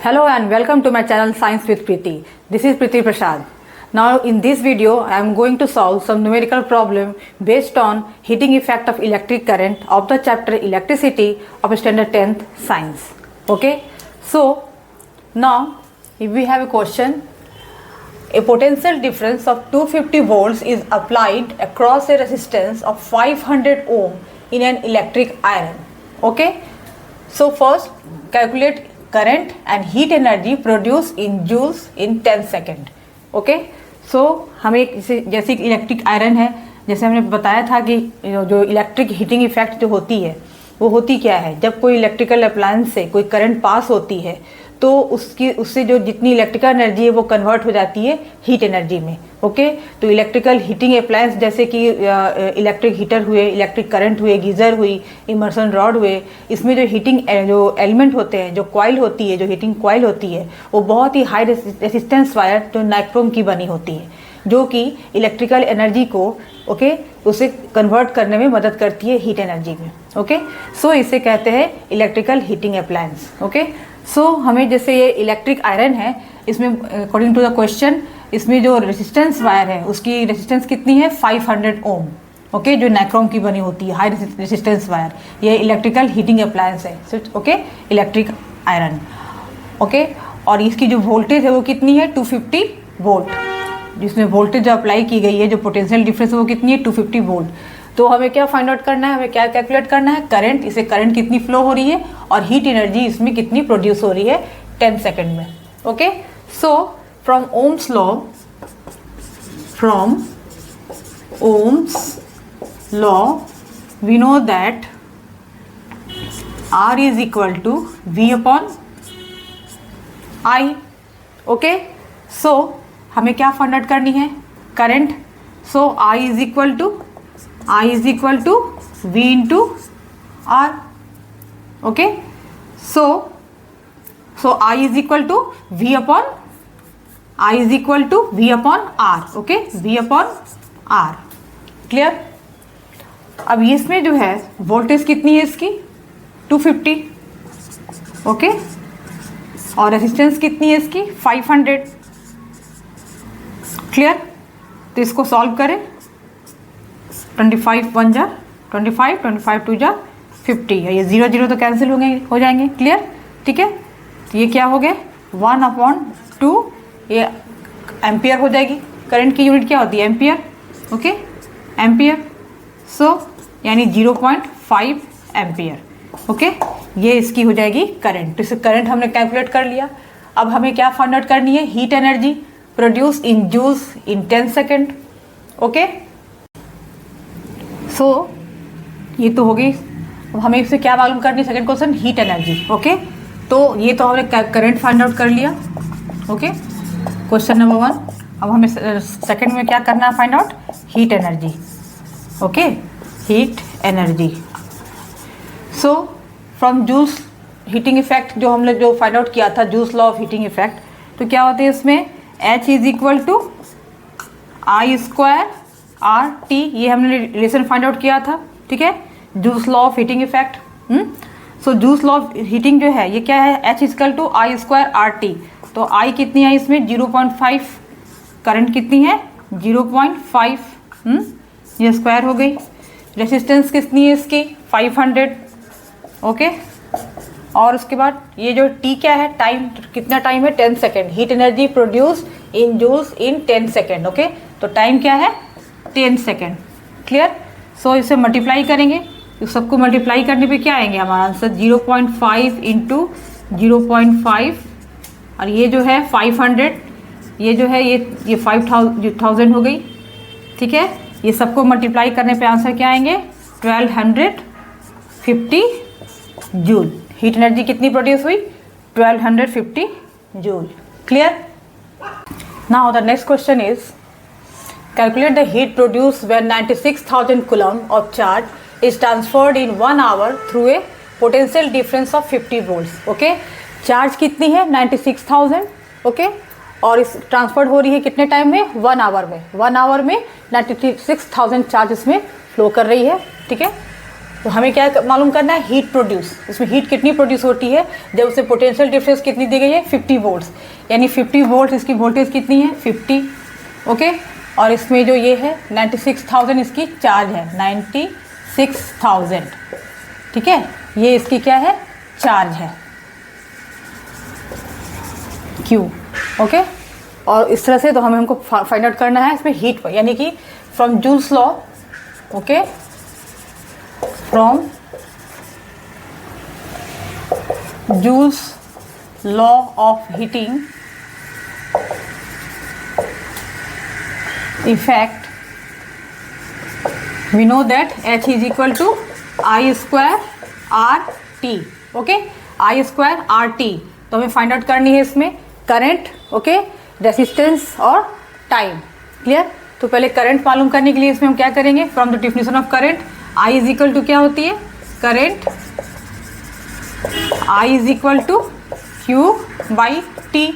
Hello and welcome to my channel Science with Preeti. This is Preeti Prasad. Now in this video I am going to solve some numerical problem based on heating effect of electric current of the chapter electricity of standard 10th science. Okay, so now if we have a question, a potential difference of 250 volts is applied across a resistance of 500 ohm in an electric iron. Okay, so first calculate current and heat energy produced in joules in 10 second. Okay, so हमें जैसे electric iron है, जैसे हमने बताया था कि जो electric heating effect जो होती है वो होती क्या है, जब कोई इलेक्ट्रिकल अप्लायंस से कोई करंट पास होती है तो उससे जो जितनी इलेक्ट्रिकल एनर्जी है वो कन्वर्ट हो जाती है हीट एनर्जी में. ओके, तो इलेक्ट्रिकल हीटिंग अप्लायंस जैसे कि इलेक्ट्रिक हीटर हुए, इलेक्ट्रिक करंट हुए, गीज़र हुई, इमर्सन रॉड हुए, इसमें जो हीटिंग जो एलिमेंट होते हैं, जो कॉइल होती है, जो हीटिंग कॉइल होती है वो बहुत ही हाई रेसिस्टेंस वायर जो नाइक्रोम की बनी होती है, जो कि इलेक्ट्रिकल एनर्जी को उसे कन्वर्ट करने में मदद करती है हीट एनर्जी में. ओके, सो इसे कहते हैं electrical heating appliance. Okay, so हमें जैसे ये इलेक्ट्रिक आयरन है, इसमें अकॉर्डिंग टू द क्वेश्चन इसमें जो रेजिस्टेंस वायर है उसकी रेजिस्टेंस कितनी है 500 ओम. ओके, जो नाइक्रोम की बनी होती है हाई रेजिस्टेंस वायर, ये इलेक्ट्रिकल हीटिंग अप्लायंस है. Okay, electric iron. ओके, और इसकी जो वोल्टेज है वो कितनी है 250 वोल्ट, जिसमें वोल्टेज जो अप्लाई की गई है, जो पोटेंशियल डिफरेंस है वो कितनी है 250 वोल्ट. तो हमें क्या फाइंड आउट करना है, हमें क्या कैलकुलेट करना है, करंट, इसे करंट कितनी फ्लो हो रही है और हीट एनर्जी इसमें कितनी प्रोड्यूस हो रही है 10 सेकेंड में. Okay, so from Ohm's law we know that R is equal to V upon I. Okay, so हमें क्या फाइंड आउट करनी है, current. So I is equal to V into R. Okay, so I is equal to V upon R. Okay, V upon R. Clear. अब इसमें जो है voltage कितनी है इसकी 250. ओके, और रेजिस्टेंस कितनी है इसकी 500. क्लियर. तो इसको सॉल्व करें. 25 1 जा 25, 25 2 जा 50, ये 0 0 तो कैंसिल हो जाएंगे. क्लियर. ठीक है, तो ये क्या हो गया 1/2, ये एम्पियर हो जाएगी. करंट की यूनिट क्या होती है एम्पियर. Okay, ampere. सो यानी 0.5 एम्पियर. ओके, ये इसकी हो जाएगी करंट. इसे करंट हमने कैलकुलेट कर लिया. अब हमें क्या फाइंड आउट करनी है, heat energy produce in joules in 10 second. Okay, so ये तो हो गई. अब हमें इससे क्या मालूम करनी, second question heat energy. Okay, तो ये तो हमने करंट फाइंड आउट कर लिया. Okay, question number 1. अब हमें सेकंड में क्या करना है, find out heat energy. Okay, heat energy. So from joules heating effect जो हमने जो फाइंड आउट किया था, joules law of heating effect, तो क्या होते हैं इसमें H is equal to I square R T, ये हमने रिलेशन फाइंड आउट किया था. ठीक है, joules law of heating effect. So joules law of heating जो है ये क्या है, H equal to I square R T. तो I कितनी है इसमें 0.5, करंट कितनी है 0.5, ये स्क्वायर हो गई. रेसिस्टेंस कितनी है इसकी 500. ओके, और उसके बाद ये जो T क्या है, टाइम कितना टाइम है 10 second. Heat energy produce in joules in 10 second. Okay, तो टाइम क्या है 10 सेकेंड. क्लियर. सो इसे मल्टीप्लाई करेंगे, इस सबको मल्टीप्लाई करने पे क्या आएंगे हमारा आंसर 0.5 इंटू 0.5, और ये जो है 500, ये जो है ये 5000 हो गई. ठीक है, ये सबको मल्टीप्लाई करने पे आंसर क्या आएंगे 1250 जूल. हीट एनर्जी कितनी प्रोड्यूस हुई 1250 joule. Clear. Now the next question is calculate the heat produced when 96,000 coulomb of charge is transferred in 1 hour through a potential difference of 50 volts. Okay, charge कितनी है 96,000. Okay, और इस transfer हो रही है कितने टाइम में 1 आवर में. 1 आवर में 96,000 चार्ज इसमें फ्लो कर रही है. ठीक है, तो हमें क्या मालूम करना है, हीट प्रोड्यूस, इसमें हीट कितनी प्रोड्यूस होती है जब उसे पोटेंशियल डिफरेंस कितनी दी गई है 50 वोल्ट्स, यानी 50 वोल्ट इसकी वोल्टेज कितनी है 50, ओके। और इसमें जो ये है 96,000 इसकी चार्ज है, 96,000, ठीक है, ये इसकी क्या है चार्ज है Q, ओके। और इस तरह से तो हमें हमको फाइंड आउट करना है इसमें हीट पर, यानी कि from joules law, okay, from joules law of heating effect, we know that H is equal to I square RT, okay, I square RT। तो हमें फाइंड आउट करनी है इसमें करंट, ओके, रेसिस्टेंस और टाइम, क्लियर। तो पहले current मालूम करने के लिए इसमें हम क्या करेंगे, from the definition of current I is equal to क्या होती है, current I is equal to Q by T,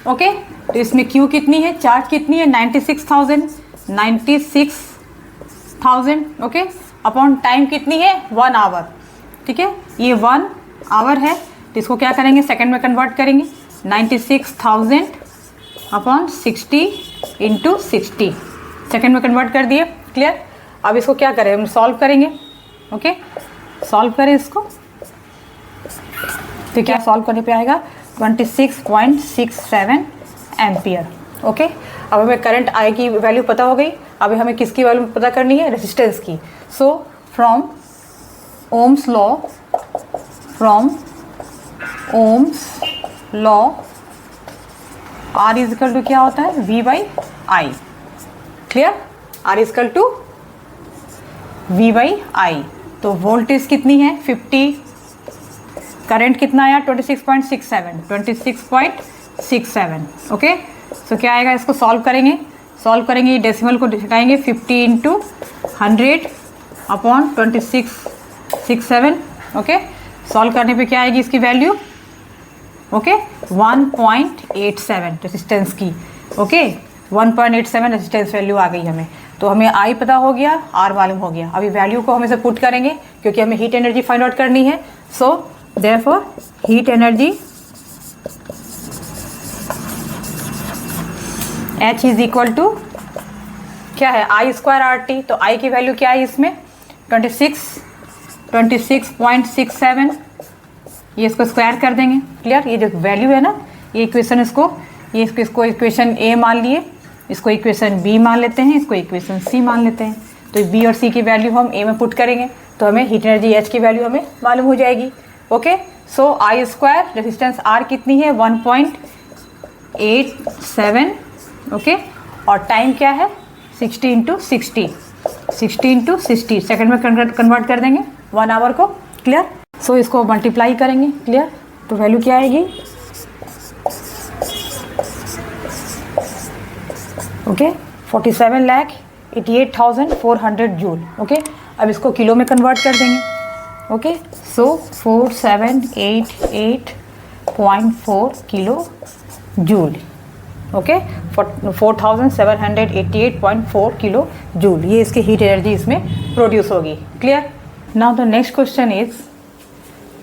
okay. तो इसमें Q कितनी है, चार्ज कितनी है 96,000, ओके, अपॉन टाइम कितनी है 1 आवर, ठीक है, ये 1 आवर है। तो इसको क्या करेंगे, सेकंड में कन्वर्ट करेंगे, 96,000 अपॉन 60 इंटू 60, सेकेंड में कन्वर्ट कर दिए, क्लियर। अब इसको क्या करें, हम सॉल्व करेंगे, ओके, सॉल्व करें इसको, तो क्या सॉल्व करने पे आएगा 26.67 एम्पियर, ओके। अब हमें करंट आई की वैल्यू पता हो गई, अब हमें किसकी वैल्यू पता करनी है, रेजिस्टेंस की। So from Ohm's law R is equal to क्या होता है V by I, clear, R is equal to V by I. तो वोल्टेज कितनी है 50, करंट कितना आया 26.67, ओके। सो क्या आएगा, इसको सॉल्व करेंगे, डेसिमल को हटाएंगे, 50 इंटू 100 अपॉन 2667, ओके। सॉल्व करने पे क्या आएगी इसकी वैल्यू, ओके, 1.87 रेजिस्टेंस की, ओके, 1.87 रेजिस्टेंस वैल्यू आ गई हमें। तो हमें आई पता हो गया, आर मालूम हो गया। अभी वैल्यू को हम इसे पुट करेंगे क्योंकि हमें हीट एनर्जी फाइंड आउट करनी है। So therefore heat energy H is equal to क्या है आई स्क्वायर आर टी। तो आई की वैल्यू क्या है इसमें 26.67, ये इसको स्क्वायर कर देंगे, क्लियर। ये जो वैल्यू है ना, ये इक्वेशन इसको इक्वेशन ए मान लिए, इसको इक्वेशन बी मान लेते हैं, इसको इक्वेशन सी मान लेते हैं। तो बी और सी की वैल्यू हम ए में पुट करेंगे तो हमें हीट एनर्जी एच की वैल्यू हमें मालूम हो जाएगी, ओके। सो आई स्क्वायर रेजिस्टेंस आर कितनी है 1.87, ओके, और टाइम क्या है 60 इंटू 60 सेकेंड में कन्वर्ट कर देंगे 1 आवर को, क्लियर। सो इसको मल्टीप्लाई करेंगे, क्लियर। तो वैल्यू क्या आएगी, ओके, 47,88,400 जूल, ओके। अब इसको किलो में कन्वर्ट कर देंगे, ओके। सो 4788.4 kilo joule, okay, 4788.4 kilo joule, ये इसकी हीट एनर्जी इसमें प्रोड्यूस होगी, clear. Now the next question is,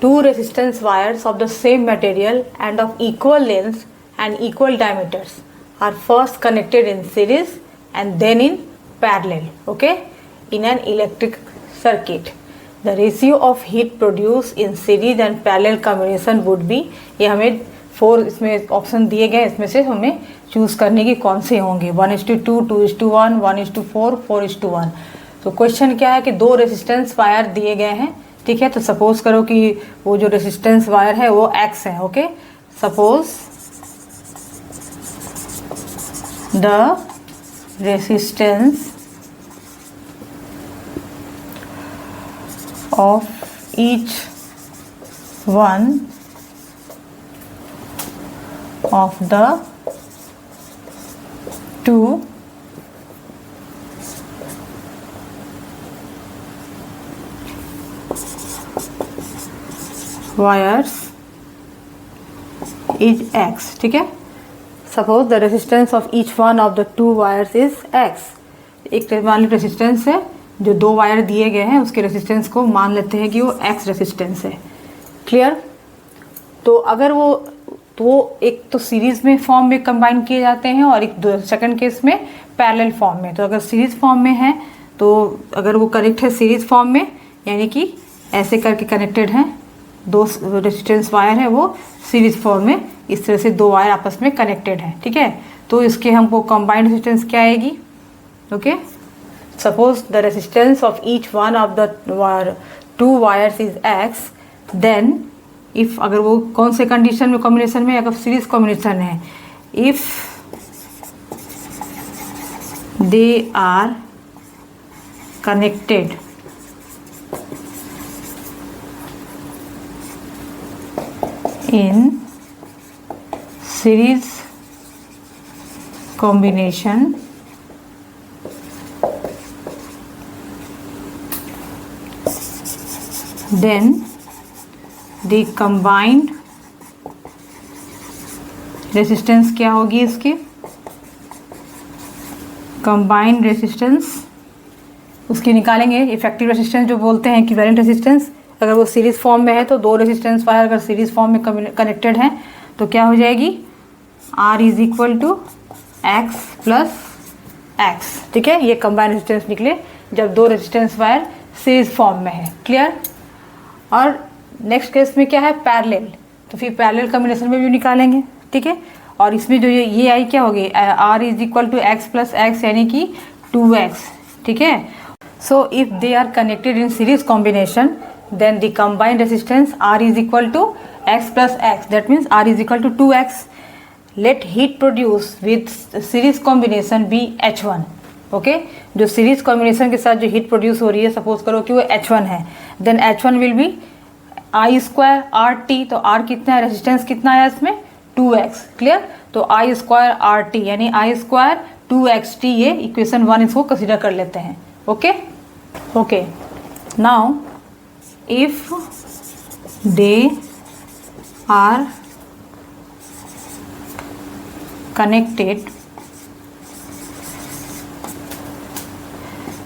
two resistance wires of the same material and of equal length and equal diameters are first connected in series and then in parallel, okay, in an electric circuit. The ratio of heat produced in series and parallel combination would be, ये हमें 4 इसमें option दिए गए, इसमें से हमें choose करने की कौन से होंगे, 1:2, 2:1, 1:4, 4:1। तो क्वेश्चन क्या है कि 2 रेजिस्टेंस वायर दिए गए हैं, ठीक है। तो सपोज करो कि वो जो रेजिस्टेंस वायर है वो X है, okay. Suppose the resistance of each one of the 2 wires is X, ठीक है। Suppose the resistance of each one of the 2 wires is X। एक मान लो रेजिस्टेंस है जो 2 वायर दिए गए हैं उसके रेजिस्टेंस को मान लेते हैं कि वो x रेजिस्टेंस है। क्लियर? तो अगर वो एक तो सीरीज में फॉर्म में कंबाइन किए जाते हैं और एक सेकंड केस में पैरेलल फॉर्म में। तो अगर सीरीज फॉर्म में है तो अगर वो कनेक्ट है सीरीज फॉर्म में, यानी कि ऐसे करके कनेक्टेड हैं, 2 रेजिस्टेंस वायर है वो सीरीज फॉर्म में, इस तरह से 2 वायर आपस में कनेक्टेड हैं। ठीक है, तो इसके हमको कंबाइंड रेजिस्टेंस क्या आएगी? Okay, suppose the resistance of each one of the 2 wires is x, then if, अगर वो कौन से कंडीशन में कॉम्बिनेशन में, अगर सीरीज कॉम्बिनेशन है, if they are connected in series combination, then the combined resistance क्या होगी इसकी? combined resistance उसकी निकालेंगे, इफेक्टिव रेजिस्टेंस जो बोलते हैं, इक्विवेलेंट रेजिस्टेंस। अगर वो सीरीज फॉर्म में है तो 2 रेजिस्टेंस वायर अगर सीरीज फॉर्म में कनेक्टेड हैं तो क्या हो जाएगी? R is equal to x plus x. ठीक है, ये कंबाइंड रेजिस्टेंस निकले जब 2 रेजिस्टेंस वायर सीरीज फॉर्म में है। क्लियर? और नेक्स्ट केस में क्या है? पैरेलल। तो फिर पैरेलल कॉम्बिनेशन में भी निकालेंगे। ठीक है, और इसमें जो ये आई क्या होगी? R is equal to x plus x, यानी कि 2x। ठीक है, so if they are connected in series combination, then the combined resistance R is equal to x plus x, that means R is equal to 2x. Let heat produced with series combination be H1. Okay, जो series combination के साथ जो heat produce हो रही है, suppose करो कि वो H1 है, then H1 will be I square RT। तो R कितना है, रेजिस्टेंस कितना है इसमें? 2x। क्लियर? तो I स्क्वायर RT यानी I स्क्वायर 2xt, ये इक्वेशन 1 इसको कंसिडर कर लेते हैं। Okay okay, now if they are connected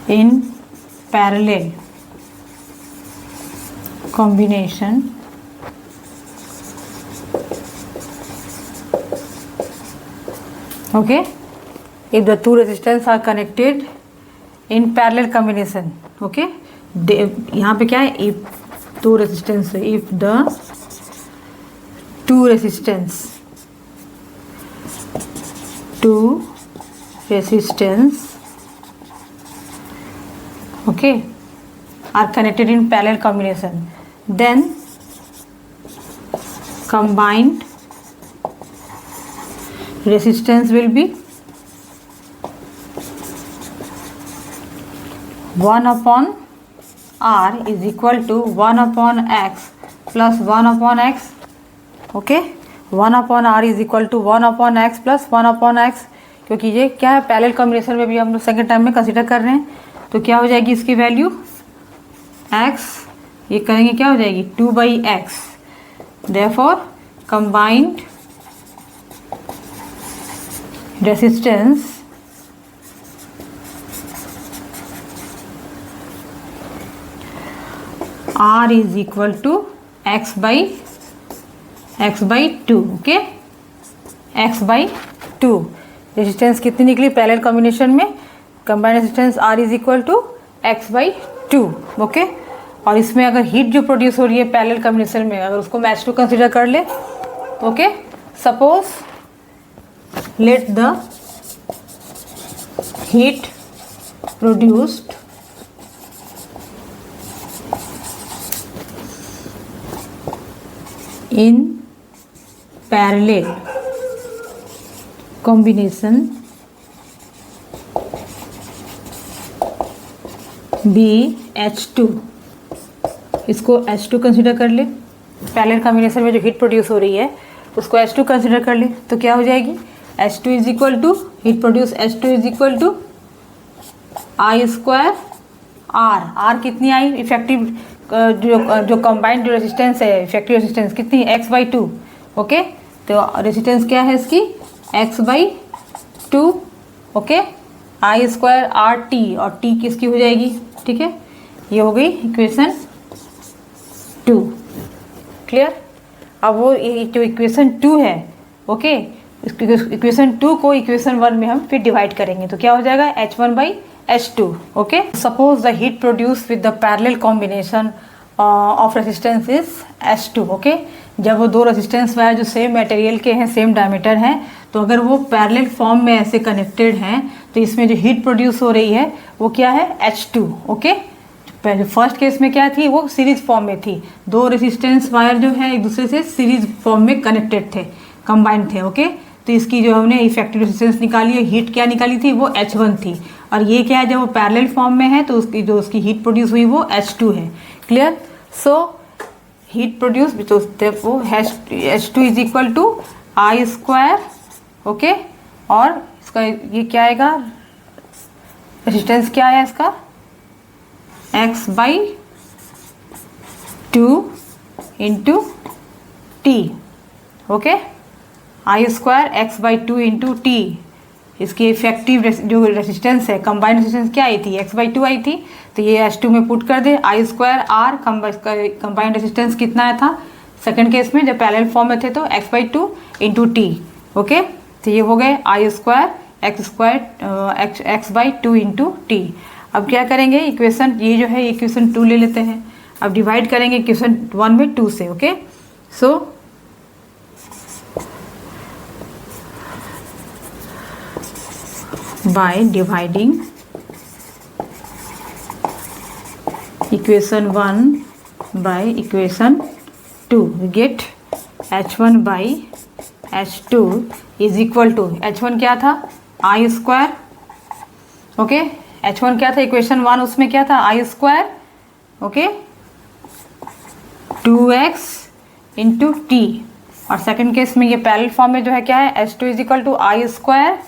in parallel combination, okay, if the 2 resistors are connected in parallel combination, okay, यहाँ पे क्या है? इफ 2 रेजिस्टेंस है, if the 2 resistance okay are connected in parallel combination, then combined resistance will be 1 upon R is equal to 1 upon x plus 1 upon x. Okay, 1 upon R is equal to 1 upon x plus 1 upon x, क्योंकि ये क्या है? Parallel combination में भी हम लोग second time में consider कर रहे हैं। तो क्या हो जाएगी इसकी वैल्यू? x, ये करेंगे क्या हो जाएगी? 2/x। Therefore combined resistance R is equal to x by 2। Okay, x by 2। Resistance कितनी निकली पैरेलल कॉम्बिनेशन में? Combined resistance R is equal to x by 2। Okay, और इसमें अगर हीट जो प्रोड्यूस हो रही है पैरेलल कॉम्बिनेशन में, अगर उसको मैच टू कंसिडर कर ले, okay, suppose let the heat produced in parallel combination be H2। इसको H2 कंसिडर कर ले। पैरेलल कॉम्बिनेशन में जो हीट प्रोड्यूस हो रही है उसको H2 कंसिडर कर ले, तो क्या हो जाएगी? H2 is equal to heat produce, H2 is equal to I square R। R कितनी आई? इफेक्टिव जो कंबाइंड जो रेजिस्टेंस है, इफेक्टिव रेजिस्टेंस कितनी? x by 2। ओके, तो रेजिस्टेंस क्या है इसकी? x by 2। Okay, I square RT, और T किसकी हो जाएगी? ठीक है, ये हो गई इक्वेशन 2। क्लियर। अब वो जो इक्वेशन 2 है, ओके, इक्वेशन 2 को इक्वेशन 1 में हम फिर डिवाइड करेंगे, तो क्या हो जाएगा H1/H2। Okay, suppose the heat produce with the parallel combination of resistance is H2। Okay, जब वो दो रेजिस्टेंस वायर जो सेम मटेरियल के हैं, सेम डायमीटर हैं, तो अगर वो पैरेलल फॉर्म में ऐसे कनेक्टेड हैं तो इसमें जो हीट प्रोड्यूस हो रही है वो क्या है H2। ओके, पहले फर्स्ट केस में क्या थी, वो सीरीज फॉर्म में थी, दो रेजिस्टेंस वायर जो है एक दूसरे से सीरीज फॉर्म में कनेक्टेड थे, कंबाइंड थे। ओके, तो इसकी जो हमने इफेक्टिव रेजिस्टेंस निकाली है, हीट क्या निकाली थी, वो H1 थी। और ये क्या है, जब वो पैरेलल फॉर्म में है तो उसकी जो उसकी हीट प्रोड्यूस हुई वो H2 है। क्लियर। सो हीट प्रोड्यूस तो वो H2 is equal to I²। Okay, और इसका ये क्या आएगा, रेजिस्टेंस क्या है इसका, X/2 into T। Okay, I² X/2 into T। इसकी इफेक्टिव जो रेजिस्टेंस है, कंबाइंड रेजिस्टेंस क्या आई थी, X/2 आई थी, तो ये H2 में पुट कर दे। I² R कंबाइंड रेजिस्टेंस कितना आया था सेकंड केस में, जब पैरेलल फॉर्म में थे, तो X/2 इंटू T। ओके, तो ये हो गए I² X/2 इंटू T। अब क्या करेंगे, इक्वेशन ये जो है इक्वेशन 2 ले लेते हैं, अब डिवाइड करेंगे इक्वेशन 1 में 2 से। Okay, so by dividing equation 1 by equation 2 we get H1/H2 is equal to, H1 क्या था, I²। ओके, H1 क्या था इक्वेशन 1, उसमें क्या था, I²। Okay, 2x into T। और सेकंड केस में ये पैरेलल फॉर्म में जो है क्या है, H2 is equal to I²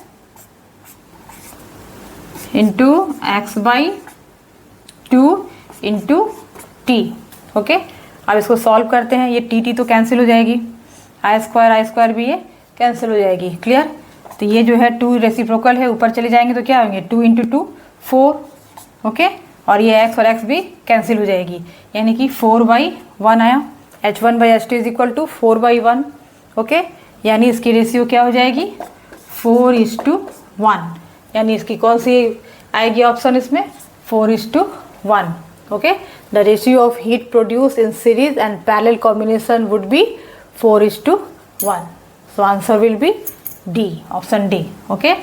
into X/2 into T। Okay, अब इसको सॉल्व करते हैं, ये T तो कैंसिल हो जाएगी, I² भी ये कैंसिल हो जाएगी। क्लियर। तो ये जो है 2 रेसिप्रोकल है, ऊपर चले जाएंगे तो क्या होंगे, 2 इंटू 2 4। ओके, और ये x और x भी कैंसिल हो जाएगी, यानी कि 4/1 आया। H1/H2 is equal to 4/1। Okay, यानी इसकी रेशियो क्या हो जाएगी, 4:1। यानी इसकी कौन सी आएगी ऑप्शन इसमें, 4:1। Okay, the ratio of heat produce in series and parallel combination would be 4:1। So answer will be D, option D। Okay.